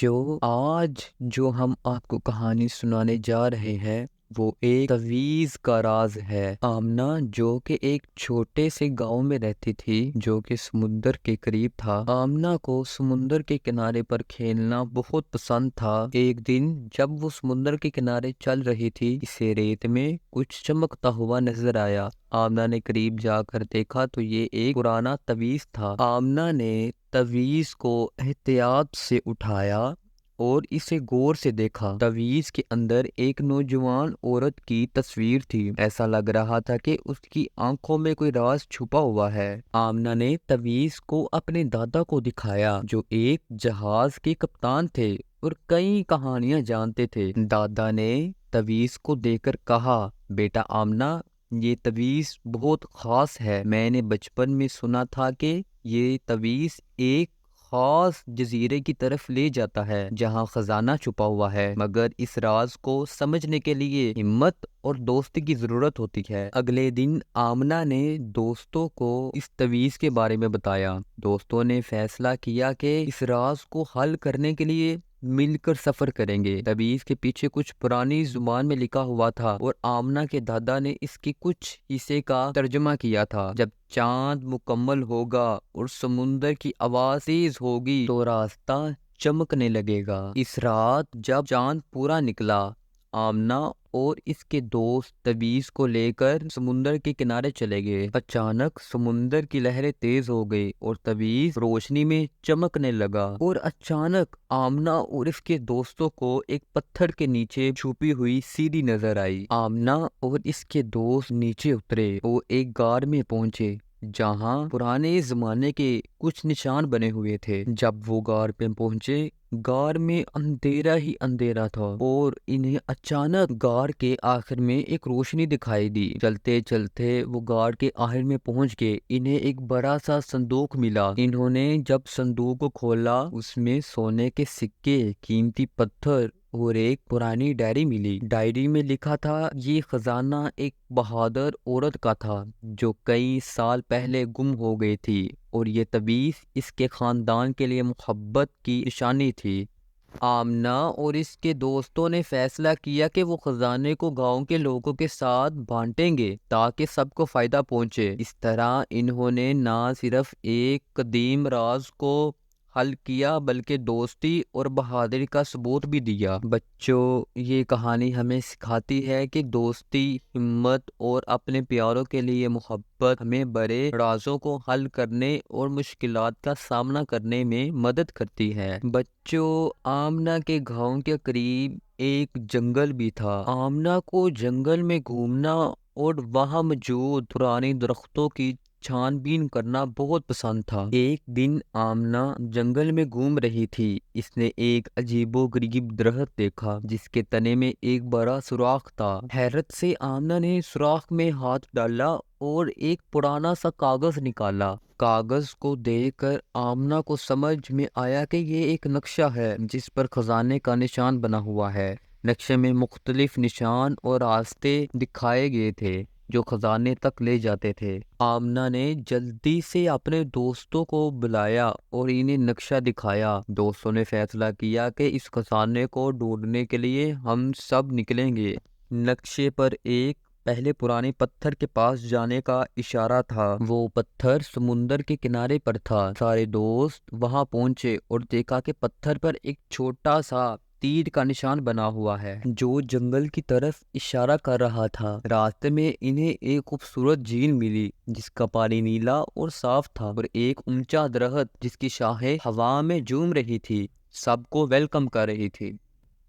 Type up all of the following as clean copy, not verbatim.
بچوں، آج جو ہم آپ کو کہانی سنانے جا رہے ہیں وہ ایک تویز کا راز ہے۔ آمنہ جو کہ ایک چھوٹے سے گاؤں میں رہتی تھی جو کہ سمندر کے قریب تھا۔ آمنہ کو سمندر کے کنارے پر کھیلنا بہت پسند تھا۔ ایک دن جب وہ سمندر کے کنارے چل رہی تھی، اسے ریت میں کچھ چمکتا ہوا نظر آیا۔ آمنہ نے قریب جا کر دیکھا تو یہ ایک پرانا تویز تھا۔ آمنہ نے تویز کو احتیاط سے اٹھایا اور اسے غور سے دیکھا۔ تویز کے اندر ایک نوجوان عورت کی تصویر تھی۔ ایسا لگ رہا تھا کہ اس کی آنکھوں میں کوئی راز چھپا ہوا ہے۔ آمنہ نے تویز کو اپنے دادا کو دکھایا جو ایک جہاز کے کپتان تھے اور کئی کہانیاں جانتے تھے۔ دادا نے تویز کو دیکھ کر کہا، بیٹا آمنہ، یہ تویز بہت خاص ہے۔ میں نے بچپن میں سنا تھا کہ یہ تویز ایک خاص جزیرے کی طرف لے جاتا ہے جہاں خزانہ چھپا ہوا ہے، مگر اس راز کو سمجھنے کے لیے ہمت اور دوستی کی ضرورت ہوتی ہے۔ اگلے دن آمنہ نے دوستوں کو اس تویز کے بارے میں بتایا۔ دوستوں نے فیصلہ کیا کہ اس راز کو حل کرنے کے لیے مل کر سفر کریں گے۔ تویز کے پیچھے کچھ پرانی زبان میں لکھا ہوا تھا اور آمنہ کے دادا نے اس کے کچھ حصے کا ترجمہ کیا تھا۔ جب چاند مکمل ہوگا اور سمندر کی آواز تیز ہوگی تو راستہ چمکنے لگے گا۔ اس رات جب چاند پورا نکلا، آمنہ اور اس کے دوست تویز کو لے کر سمندر کے کنارے چلے گئے۔ اچانک سمندر کی لہریں تیز ہو گئی اور تویز روشنی میں چمکنے لگا، اور اچانک آمنہ اور اس کے دوستوں کو ایک پتھر کے نیچے چھپی ہوئی سیڑھی نظر آئی۔ آمنہ اور اس کے دوست نیچے اترے اور ایک غار میں پہنچے جہاں پرانے زمانے کے کچھ نشان بنے ہوئے تھے۔ جب وہ غار پہ پہنچے، غار میں اندھیرا ہی اندھیرا تھا اور انہیں اچانک غار کے آخر میں ایک روشنی دکھائی دی۔ چلتے چلتے وہ غار کے آخر میں پہنچ گئے۔ انہیں ایک بڑا سا صندوق ملا۔ انہوں نے جب صندوق کو کھولا، اس میں سونے کے سکے، قیمتی پتھر اور ایک پرانی ڈائری ملی۔ ڈائری میں لکھا تھا، یہ خزانہ ایک بہادر عورت کا تھا جو کئی سال پہلے گم ہو گئی تھی، اور یہ تویز اس کے خاندان کے لیے محبت کی نشانی تھی۔ آمنہ اور اس کے دوستوں نے فیصلہ کیا کہ وہ خزانے کو گاؤں کے لوگوں کے ساتھ بانٹیں گے تاکہ سب کو فائدہ پہنچے۔ اس طرح انہوں نے نہ صرف ایک قدیم راز کو حل کیا بلکہ دوستی اور بہادری کا ثبوت بھی دیا۔ بچوں، یہ کہانی ہمیں سکھاتی ہے کہ دوستی، ہمت اور اپنے پیاروں کے لیے محبت ہمیں بڑے رازوں کو حل کرنے اور مشکلات کا سامنا کرنے میں مدد کرتی ہے۔ بچوں، آمنہ کے گاؤں کے قریب ایک جنگل بھی تھا۔ آمنہ کو جنگل میں گھومنا اور وہاں موجود پرانے درختوں کی چھان بین کرنا بہت پسند تھا۔ ایک دن آمنہ جنگل میں گھوم رہی تھی۔ اس نے ایک عجیب و غریب درخت دیکھا جس کے تنے میں ایک بڑا سوراخ تھا۔ حیرت سے آمنہ نے سوراخ میں ہاتھ ڈالا اور ایک پرانا سا کاغذ نکالا۔ کاغذ کو دیکھ کر آمنہ کو سمجھ میں آیا کہ یہ ایک نقشہ ہے جس پر خزانے کا نشان بنا ہوا ہے۔ نقشے میں مختلف نشان اور راستے دکھائے گئے تھے جو خزانے تک لے جاتے تھے۔ آمنہ نے جلدی سے اپنے دوستوں کو بلایا اور انہیں نقشہ دکھایا۔ دوستوں نے فیصلہ کیا کہ اس خزانے کو ڈھونڈنے کے لیے ہم سب نکلیں گے۔ نقشے پر ایک پہلے پرانے پتھر کے پاس جانے کا اشارہ تھا۔ وہ پتھر سمندر کے کنارے پر تھا۔ سارے دوست وہاں پہنچے اور دیکھا کہ پتھر پر ایک چھوٹا سا تیر کا نشان بنا ہوا ہے جو جنگل کی طرف اشارہ کر رہا تھا۔ راستے میں انہیں ایک خوبصورت جھیل ملی جس کا پانی نیلا اور صاف تھا، اور ایک اونچا درخت جس کی شاخیں ہوا میں جھوم رہی تھی سب کو ویلکم کر رہی تھی۔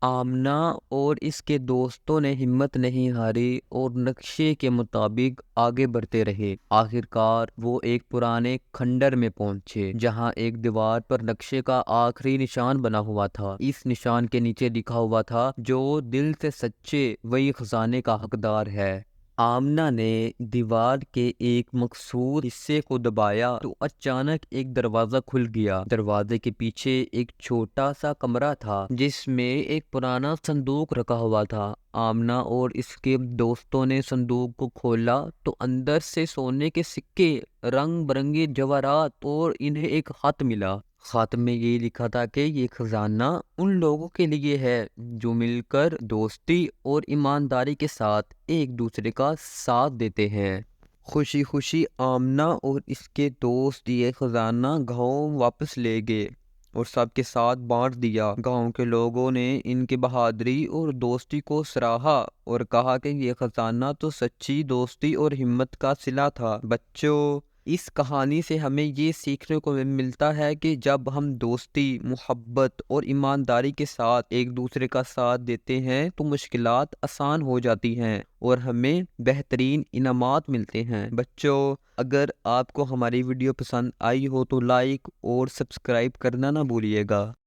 آمنہ اور اس کے دوستوں نے ہمت نہیں ہاری اور نقشے کے مطابق آگے بڑھتے رہے۔ آخرکار وہ ایک پرانے کھنڈر میں پہنچے جہاں ایک دیوار پر نقشے کا آخری نشان بنا ہوا تھا۔ اس نشان کے نیچے لکھا ہوا تھا، جو دل سے سچے وہی خزانے کا حقدار ہے۔ آمنہ نے دیوار کے ایک مخصوص حصے کو دبایا تو اچانک ایک دروازہ کھل گیا۔ دروازے کے پیچھے ایک چھوٹا سا کمرہ تھا جس میں ایک پرانا صندوق رکھا ہوا تھا۔ آمنہ اور اس کے دوستوں نے صندوق کو کھولا تو اندر سے سونے کے سکے، رنگ برنگے جواہرات اور انہیں ایک خط ملا۔ خاتم میں یہ لکھا تھا کہ یہ خزانہ ان لوگوں کے لیے ہے جو مل کر دوستی اور ایمانداری کے ساتھ ایک دوسرے کا ساتھ دیتے ہیں۔ خوشی خوشی آمنہ اور اس کے دوست یہ خزانہ گاؤں واپس لے گئے اور سب کے ساتھ بانٹ دیا۔ گاؤں کے لوگوں نے ان کی بہادری اور دوستی کو سراہا اور کہا کہ یہ خزانہ تو سچی دوستی اور ہمت کا صلہ تھا۔ بچوں، اس کہانی سے ہمیں یہ سیکھنے کو ملتا ہے کہ جب ہم دوستی، محبت اور ایمانداری کے ساتھ ایک دوسرے کا ساتھ دیتے ہیں تو مشکلات آسان ہو جاتی ہیں اور ہمیں بہترین انعامات ملتے ہیں۔ بچوں، اگر آپ کو ہماری ویڈیو پسند آئی ہو تو لائک اور سبسکرائب کرنا نہ بھولیے گا۔